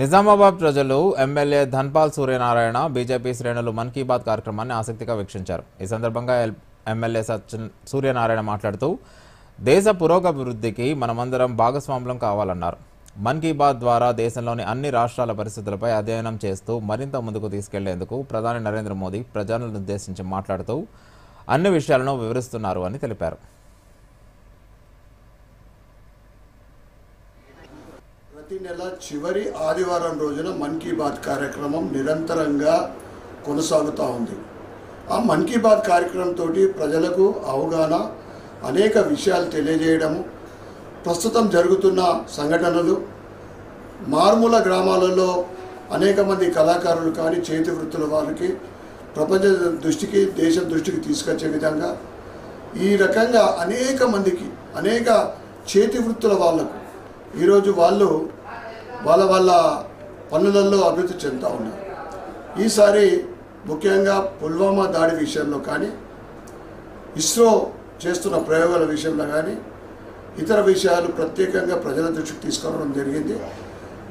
నిజామాబాద్ ప్రజలు MLA Dhanpal Suryanarayana BJP శ్రేణులు మన్ కీ బాత్ కార్యక్రమాన్ని ఆసక్తిగా వీక్షించారు. ఈ సందర్భంగా ఎమ్మెల్యే సూర్యనారాయణ మాట్లాడుతూ దేశ పురోగభివృద్ధికి మనమందరం భాగస్వాములం కావాలన్నారు. మన్ కీ బాత్ ద్వారా దేశంలోని అన్ని రాష్ట్రాల పరిస్థితులపై అధ్యయనం చేస్తూ మరింత ముందుకు తీసుకెళ్లేందుకు ప్రధాని నరేంద్ర మోదీ ప్రజలను ఉద్దేశించి మాట్లాడుతూ అన్ని విషయాలను వివరిస్తున్నారు అని తెలిపారు. ప్రతి నెల చివరి ఆదివారం రోజున మన్ కీ బాత్ కార్యక్రమం నిరంతరంగా కొనసాగుతూ ఉంది. ఆ మన్ కీ బాత్ కార్యక్రమంతో ప్రజలకు అవగాహన, అనేక విషయాలు తెలియజేయడము, ప్రస్తుతం జరుగుతున్న సంఘటనలు, మారుమూల గ్రామాలలో అనేక మంది కళాకారులు కానీ చేతి వృత్తుల వారికి ప్రపంచ దృష్టికి, దేశం దృష్టికి తీసుకొచ్చే విధంగా ఈ రకంగా అనేక మందికి, అనేక చేతి వృత్తుల వాళ్లకు ఈరోజు వాళ్ళు వాళ్ళ పనులలో అభివృద్ధి చెందుతూ ఉన్నారు. ఈసారి ముఖ్యంగా పుల్వామా దాడి విషయంలో కానీ, ఇస్రో చేస్తున్న ప్రయోగాల విషయంలో కానీ, ఇతర విషయాలు ప్రత్యేకంగా ప్రజల దృష్టికి తీసుకురావడం జరిగింది.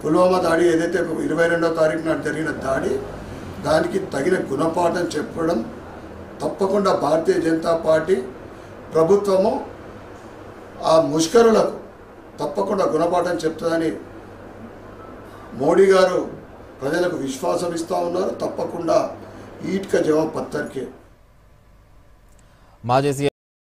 పుల్వామా దాడి ఏదైతే 22వ తారీఖు నాడు జరిగిన దాడి, దానికి తగిన గుణపాఠం చెప్పడం తప్పకుండా భారతీయ జనతా పార్టీ ప్రభుత్వము ఆ ముష్కరులకు తప్పకుండా గుణపాఠం చెప్తుందని మోడీ గారు ప్రజలకు విశ్వాసం ఇస్తూ ఉన్నారు. తప్పకుండా ఈట్ కా జవాబ్ పత్తర్కే. మాజీ